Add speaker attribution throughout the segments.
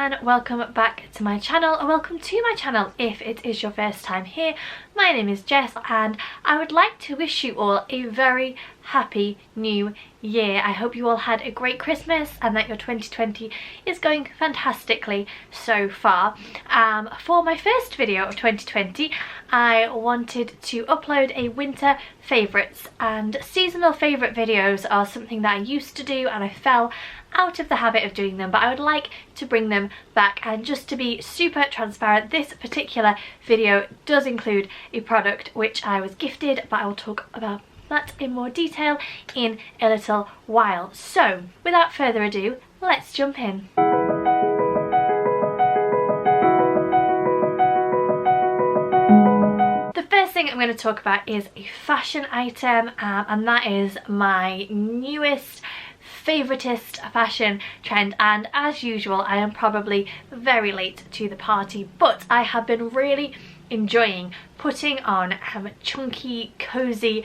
Speaker 1: and welcome back to my channel, or welcome to my channel if it is your first time here. My name is Jess and I would like to wish you all a very happy new year. I hope you all had a great Christmas and that your 2020 is going fantastically so far. For my first video of 2020 I wanted to upload a winter favourites, and seasonal favourite videos are something that I used to do and I fell out of the habit of doing them, but I would like to bring them back. And just to be super transparent, this particular video does include a product which I was gifted, but I will talk about that in more detail in a little while. So without further ado, let's jump in. The first thing I'm going to talk about is a fashion item, and that is my newest favoritist fashion trend. And as usual, I am probably very late to the party, but I have been really enjoying putting on chunky, cozy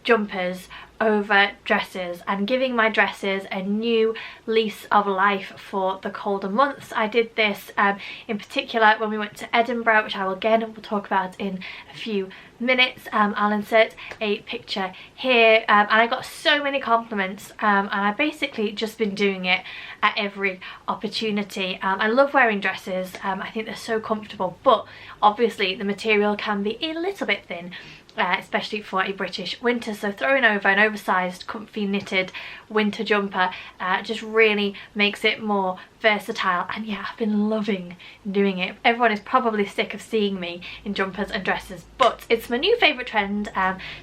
Speaker 1: jumpers over dresses and giving my dresses a new lease of life for the colder months. I did this in particular when we went to Edinburgh, which I will again talk about in a few minutes. I'll insert a picture here, and I got so many compliments, and I've basically just been doing it at every opportunity. I love wearing dresses. I think they're so comfortable, but obviously the material can be a little bit thin, especially for a British winter, so throwing over an oversized comfy knitted winter jumper just really makes it more versatile. And yeah, I've been loving doing it. Everyone is probably sick of seeing me in jumpers and dresses, but it's my new favourite trend,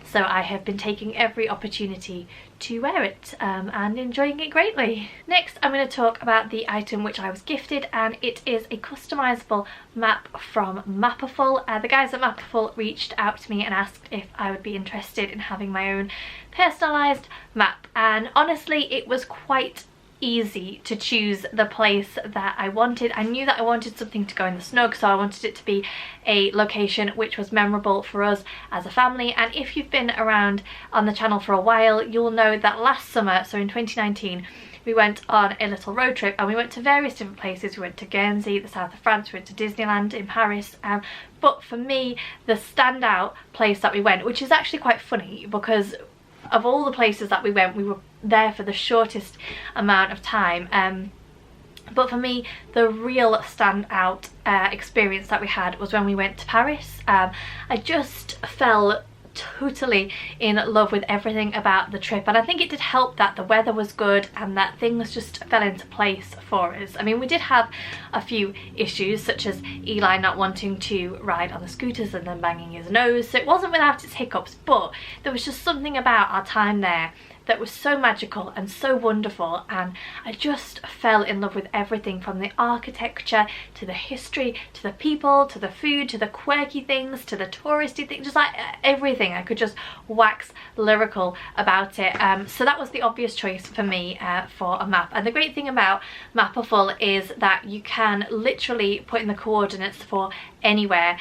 Speaker 1: so I have been taking every opportunity to wear it and enjoying it greatly. Next I'm going to talk about the item which I was gifted, and it is a customizable map from Mapaful. The guys at Mapaful reached out to me and asked if I would be interested in having my own personalised map, and honestly it was quite easy to choose the place that I wanted. I knew that I wanted something to go in the snug, so I wanted it to be a location which was memorable for us as a family. And if you've been around on the channel for a while, you'll know that last summer, so in 2019, we went on a little road trip and we went to various different places. We went to Guernsey, the south of France, we went to Disneyland in Paris, but for me the standout place that we went, which is actually quite funny because of all the places that we went, we were there for the shortest amount of time, but for me the real standout experience that we had was when we went to Paris. I just fell totally in love with everything about the trip, and I think it did help that the weather was good and that things just fell into place for us. I mean, we did have a few issues, such as Eli not wanting to ride on the scooters and then banging his nose, so it wasn't without its hiccups, but there was just something about our time there that was so magical and so wonderful, and I just fell in love with everything, from the architecture to the history to the people to the food to the quirky things to the touristy things, just like everything. I could just wax lyrical about it, so that was the obvious choice for me for a map. And the great thing about Mapaful is that you can literally put in the coordinates for anywhere.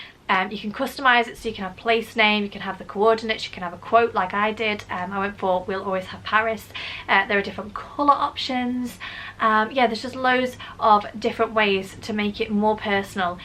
Speaker 1: You can customise it, so you can have place name, you can have the coordinates, you can have a quote like I did. I went for "We'll always have Paris." There are different colour options. Yeah, there's just loads of different ways to make it more personal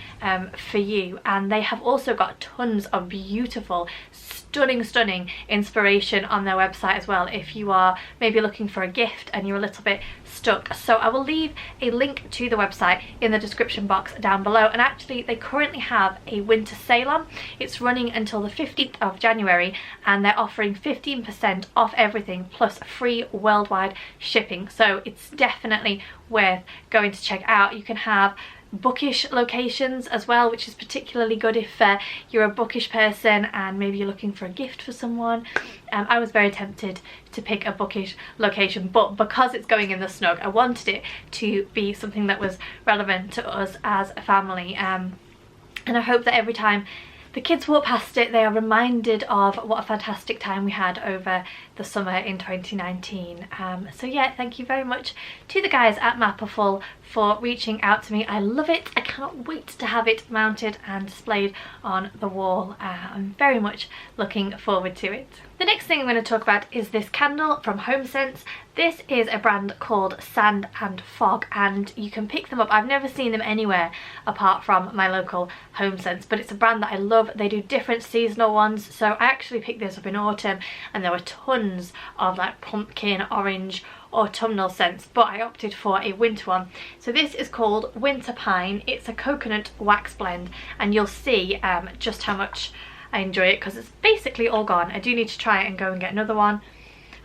Speaker 1: for you, and they have also got tons of beautiful, stunning inspiration on their website as well, if you are maybe looking for a gift and you're a little bit stuck. So I will leave a link to the website in the description box down below, and actually they currently have a winter sale on. It's running until the 15th of January and they're offering 15% off everything plus free worldwide shipping, so it's definitely worth going to check out. You can have bookish locations as well, which is particularly good if you're a bookish person and maybe you're looking for a gift for someone. I was very tempted to pick a bookish location, but because it's going in the snug, I wanted it to be something that was relevant to us as a family, and I hope that every time the kids walk past it they are reminded of what a fantastic time we had over the summer in 2019. So yeah, thank you very much to the guys at Mapaful for reaching out to me. I love it. I cannot wait to have it mounted and displayed on the wall. I'm very much looking forward to it. The next thing I'm going to talk about is this candle from HomeSense. This is a brand called Sand and Fog, and you can pick them up. I've never seen them anywhere apart from my local HomeSense, but it's a brand that I love. They do different seasonal ones, so I actually picked this up in autumn and there were tons of like pumpkin, orange, autumnal scents, but I opted for a winter one. So this is called Winter Pine. It's a coconut wax blend, and you'll see just how much I enjoy it because it's basically all gone. I do need to try it and go and get another one.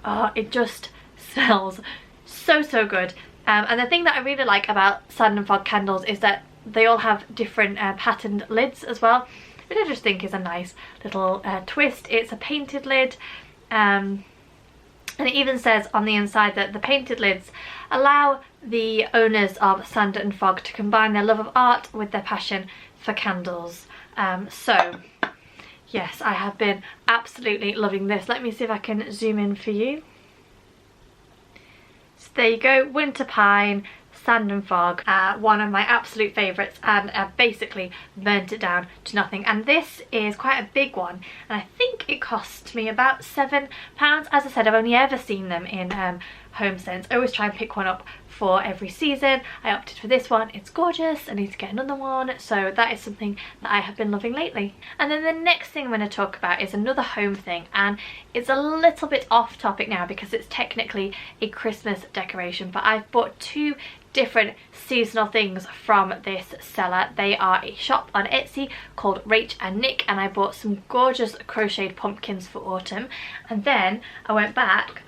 Speaker 1: Oh, it just smells so good. And the thing that I really like about Sand and Fog candles is that they all have different patterned lids as well, which I just think is a nice little twist. It's a painted lid, and it even says on the inside that the painted lids allow the owners of Sand and Fog to combine their love of art with their passion for candles. So yes, I have been absolutely loving this. Let me see if I can zoom in for you. So there you go, Winter Pine, Sand and Fog, one of my absolute favourites, and I've basically burnt it down to nothing. And this is quite a big one, and I think it cost me about £7. As I said, I've only ever seen them in HomeSense. I always try and pick one up for every season. I opted for this one. It's gorgeous. I need to get another one, so that is something that I have been loving lately. And then the next thing I'm going to talk about is another home thing, and it's a little bit off topic now because it's technically a Christmas decoration, but I've bought two different seasonal things from this seller. They are a shop on Etsy called Rach and Nick, and I bought some gorgeous crocheted pumpkins for autumn, and then I went back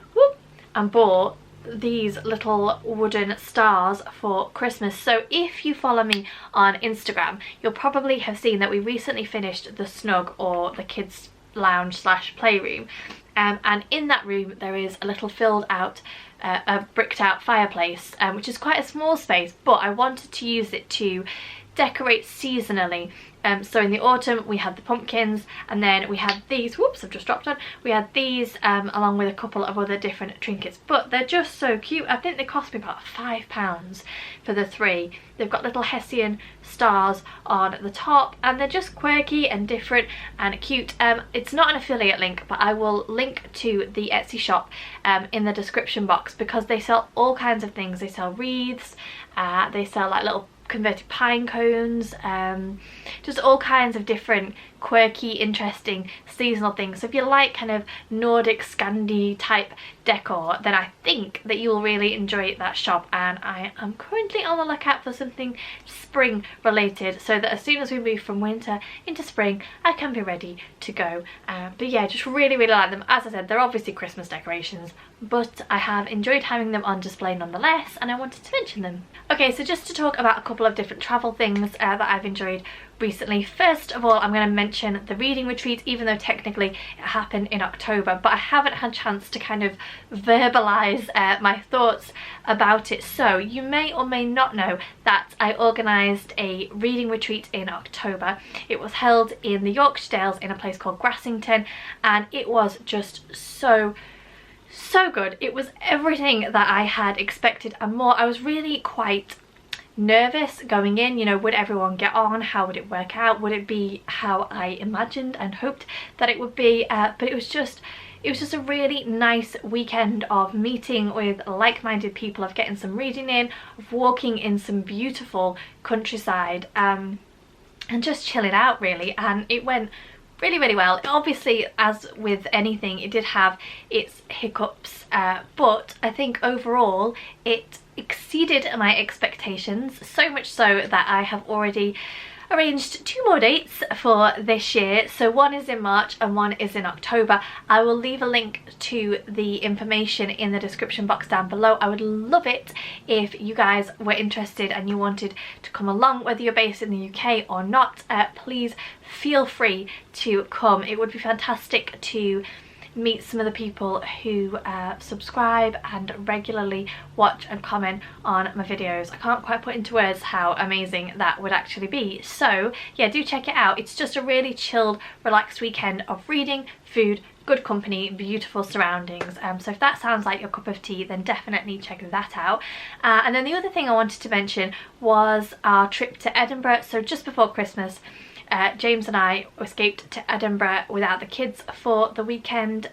Speaker 1: and bought these little wooden stars for Christmas. So if you follow me on Instagram, you'll probably have seen that we recently finished the snug, or the kids lounge slash playroom, and in that room there is a little filled out a bricked out fireplace, which is quite a small space, but I wanted to use it to decorate seasonally. So in the autumn we had the pumpkins, and then we had these, whoops, I've just dropped one, we had these along with a couple of other different trinkets, but they're just so cute. I think they cost me about £5 for the three. They've got little Hessian stars on the top, and they're just quirky and different and cute. It's not an affiliate link, but I will link to the Etsy shop in the description box, because they sell all kinds of things. They sell wreaths, they sell like little converted pine cones, just all kinds of different quirky, interesting seasonal things. So if you like kind of Nordic Scandi type decor, then I think that you'll really enjoy that shop, and I am currently on the lookout for something spring related, so that as soon as we move from winter into spring I can be ready to go. But yeah, just really like them. As I said, they're obviously Christmas decorations, but I have enjoyed having them on display nonetheless, and I wanted to mention them. Okay, so just to talk about a couple of different travel things that I've enjoyed recently. First of all, I'm going to mention the reading retreat, even though technically it happened in October, but I haven't had a chance to kind of verbalise my thoughts about it. So you may or may not know that I organised a reading retreat in October. It was held in the Yorkshire Dales in a place called Grassington, and it was just so good. It was everything that I had expected and more. I was really quite nervous going in, you know, would everyone get on? How would it work out? Would it be how I imagined and hoped that it would be? But it was just a really nice weekend of meeting with like-minded people, of getting some reading in, of walking in some beautiful countryside, and just chilling out really. And it went really well. Obviously, as with anything, it did have its hiccups, but I think overall it exceeded my expectations, so much so that I have already arranged 2 more dates for this year. So one is in March and one is in October. I will leave a link to the information in the description box down below. I would love it if you guys were interested and you wanted to come along, whether you're based in the UK or not. Please feel free to come. It would be fantastic to meet some of the people who subscribe and regularly watch and comment on my videos. I can't quite put into words how amazing that would actually be. So yeah, do check it out. It's just a really chilled, relaxed weekend of reading, food, good company, beautiful surroundings. So if that sounds like your cup of tea, then definitely check that out. And then the other thing I wanted to mention was our trip to Edinburgh. So just before Christmas, James and I escaped to Edinburgh without the kids for the weekend.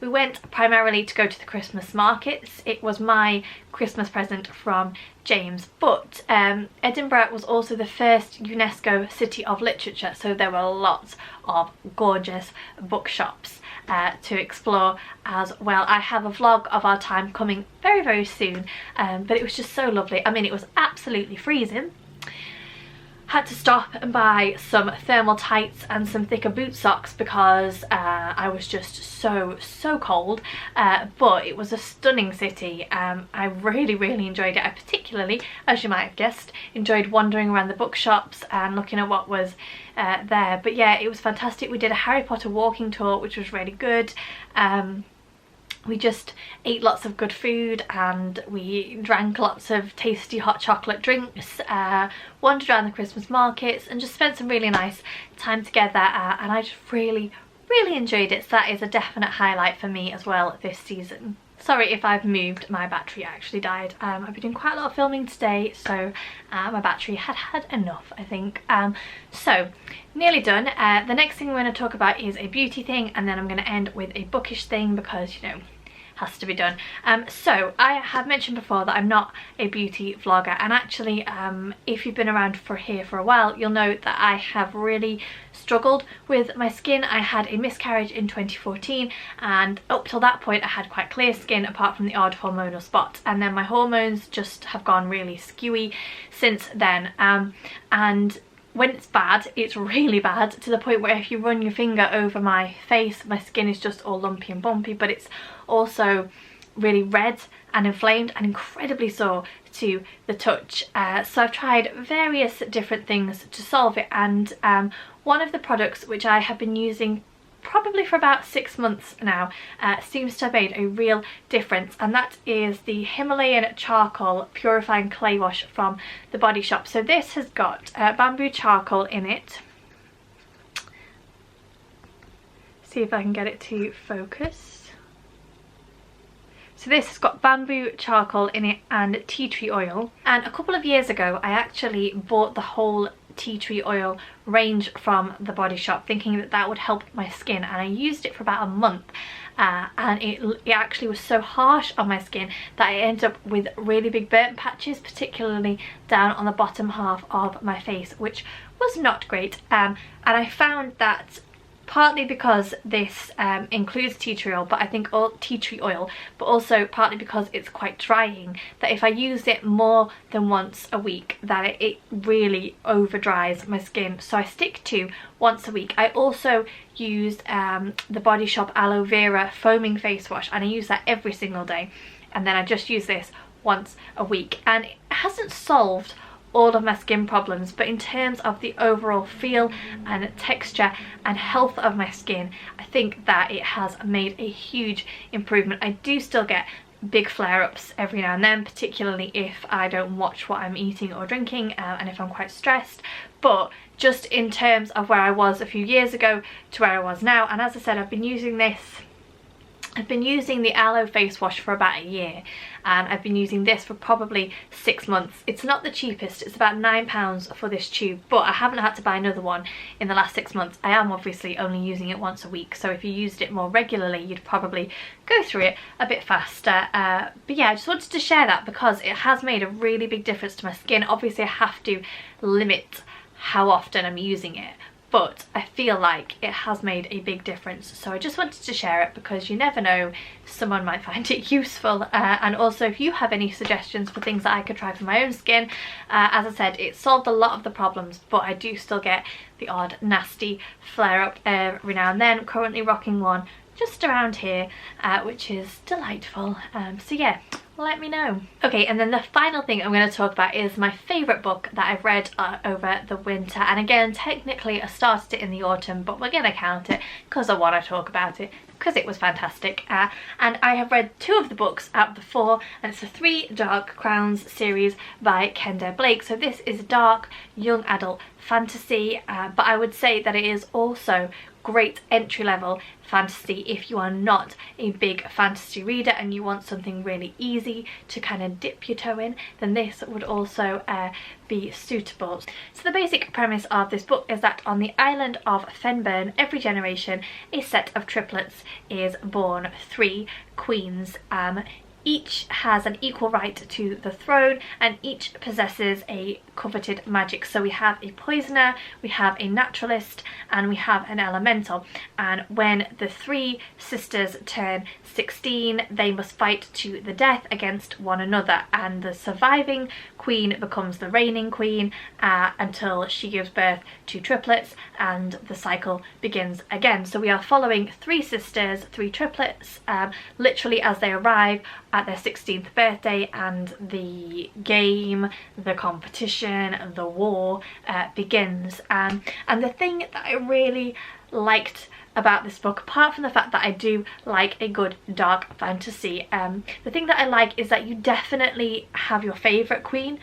Speaker 1: We went primarily to go to the Christmas markets. It was my Christmas present from James, but Edinburgh was also the first UNESCO City of Literature, so there were lots of gorgeous bookshops to explore as well. I have a vlog of our time coming very, very soon, but it was just so lovely. I mean, it was absolutely freezing. Had to stop and buy some thermal tights and some thicker boot socks because I was just so cold, but it was a stunning city. I really enjoyed it. I particularly, as you might have guessed, enjoyed wandering around the bookshops and looking at what was there. But yeah, it was fantastic. We did a Harry Potter walking tour, which was really good. We just ate lots of good food and we drank lots of tasty hot chocolate drinks, wandered around the Christmas markets and just spent some really nice time together, and I just really enjoyed it. So that is a definite highlight for me as well this season. Sorry if I've moved, my battery actually died. I've been doing quite a lot of filming today, so my battery had enough, I think. So nearly done. The next thing we're going to talk about is a beauty thing, and then I'm going to end with a bookish thing because, you know, has to be done. So I have mentioned before that I'm not a beauty vlogger, and actually if you've been around here for a while, you'll know that I have really struggled with my skin. I had a miscarriage in 2014, and up till that point I had quite clear skin apart from the odd hormonal spot, and then my hormones just have gone really skewy since then, and when it's bad, it's really bad, to the point where if you run your finger over my face, my skin is just all lumpy and bumpy, but it's also really red and inflamed and incredibly sore to the touch. So I've tried various different things to solve it, and one of the products which I have been using probably for about 6 months now seems to have made a real difference, and that is the Himalayan charcoal purifying clay wash from the Body Shop. So this has got bamboo charcoal in it. See if I can get it to focus. So this has got bamboo charcoal in it and tea tree oil, and a couple of years ago I actually bought the whole tea tree oil range from the Body Shop, thinking that that would help my skin, and I used it for about a month, and it actually was so harsh on my skin that I ended up with really big burnt patches, particularly down on the bottom half of my face, which was not great. And I found that partly because this includes tea tree oil, but I think tea tree oil, but also partly because it's quite drying, that if I use it more than once a week, that it really over dries my skin. So I stick to once a week. I also use the Body Shop aloe vera foaming face wash, and I use that every single day, and then I just use this once a week, and it hasn't solved all of my skin problems, but in terms of the overall feel and texture and health of my skin, I think that it has made a huge improvement. I do still get big flare-ups every now and then, particularly if I don't watch what I'm eating or drinking, and if I'm quite stressed, but just in terms of where I was a few years ago to where I was now, and as I said, I've been using the aloe face wash for about a year, and I've been using this for probably 6 months. It's not the cheapest, it's about £9 for this tube, but I haven't had to buy another one in the last 6 months. I am obviously only using it once a week, so if you used it more regularly you'd probably go through it a bit faster. But yeah, I just wanted to share that because it has made a really big difference to my skin. Obviously I have to limit how often I'm using it, but I feel like it has made a big difference, so I just wanted to share it because you never know, someone might find it useful. And also if you have any suggestions for things that I could try for my own skin, as I said, it solved a lot of the problems, but I do still get the odd nasty flare up every now and then. I'm currently rocking one just around here, which is delightful. So yeah, let me know. Okay, and then the final thing I'm going to talk about is my favourite book that I've read over the winter. And again, technically I started it in the autumn, but we're going to count it because I want to talk about it because it was fantastic. And I have read 2 of the books out of the 4, and it's the 3 Dark Crowns series by Kenda Blake. So this is dark young adult fantasy, but I would say that it is also great entry-level fantasy if you are not a big fantasy reader and you want something really easy to kind of dip your toe in, then this would also be suitable. So the basic premise of this book is that on the island of Fenburn, every generation a set of triplets is born, 3 queens. Each has an equal right to the throne and each possesses a coveted magic. So we have a poisoner, we have a naturalist, and we have an elemental. And when the 3 sisters turn 16, they must fight to the death against one another, and the surviving queen becomes the reigning queen until she gives birth to triplets and the cycle begins again. So we are following 3 sisters, 3 triplets, literally as they arrive at their 16th birthday, and the game, the competition, the war begins. And the thing that I really liked about this book, apart from the fact that I do like a good dark fantasy, the thing that I like is that you definitely have your favourite queen,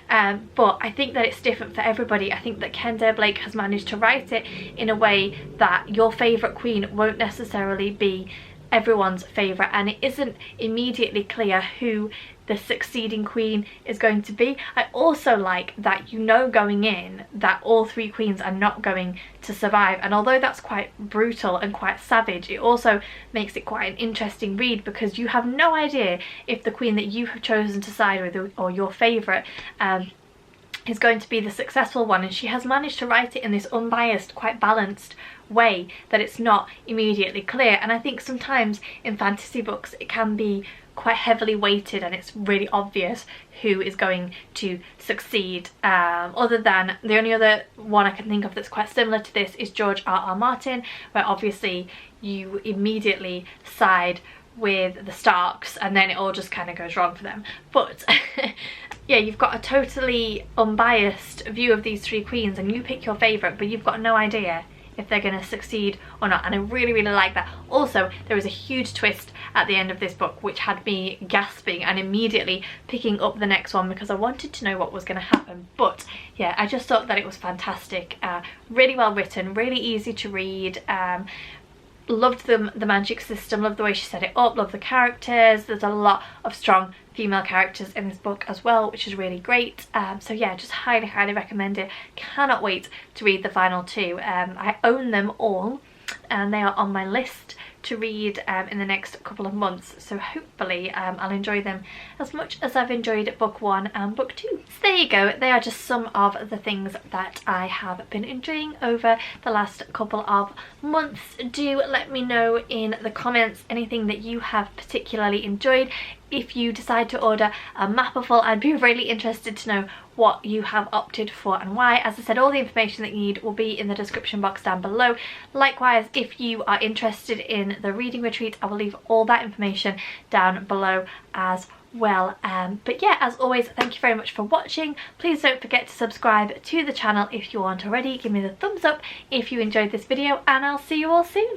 Speaker 1: but I think that it's different for everybody. I think that Kendare Blake has managed to write it in a way that your favourite queen won't necessarily be everyone's favourite, and it isn't immediately clear who the succeeding queen is going to be. I also like that you know going in that all 3 queens are not going to survive, and although that's quite brutal and quite savage, it also makes it quite an interesting read because you have no idea if the queen that you have chosen to side with, or your favourite, is going to be the successful one. And she has managed to write it in this unbiased, quite balanced way that it's not immediately clear. And I think sometimes in fantasy books it can be quite heavily weighted and it's really obvious who is going to succeed. Other than the only other one I can think of that's quite similar to this is George R.R. Martin, where obviously you immediately side with the Starks and then it all just kind of goes wrong for them. But yeah, you've got a totally unbiased view of these 3 queens and you pick your favourite, but you've got no idea if they're going to succeed or not, and I really, really like that. Also, there is a huge twist at the end of this book which had me gasping and immediately picking up the next one because I wanted to know what was going to happen. But yeah, I just thought that it was fantastic, really well written, really easy to read. Loved the magic system, loved the way she set it up, loved the characters. There's a lot of strong female characters in this book as well, which is really great. So yeah, just highly, highly recommend it. Cannot wait to read the final 2. I own them all and they are on my list to read in the next couple of months, so hopefully I'll enjoy them as much as I've enjoyed book 1 and book 2. So there you go, they are just some of the things that I have been enjoying over the last couple of months. Do let me know in the comments anything that you have particularly enjoyed. If you decide to order a Mapaful, I'd be really interested to know what you have opted for and why. As I said, all the information that you need will be in the description box down below. Likewise, if you are interested in the reading retreat, I will leave all that information down below as well. But yeah, as always, thank you very much for watching. Please don't forget to subscribe to the channel if you aren't already. Give me the thumbs up if you enjoyed this video, and I'll see you all soon.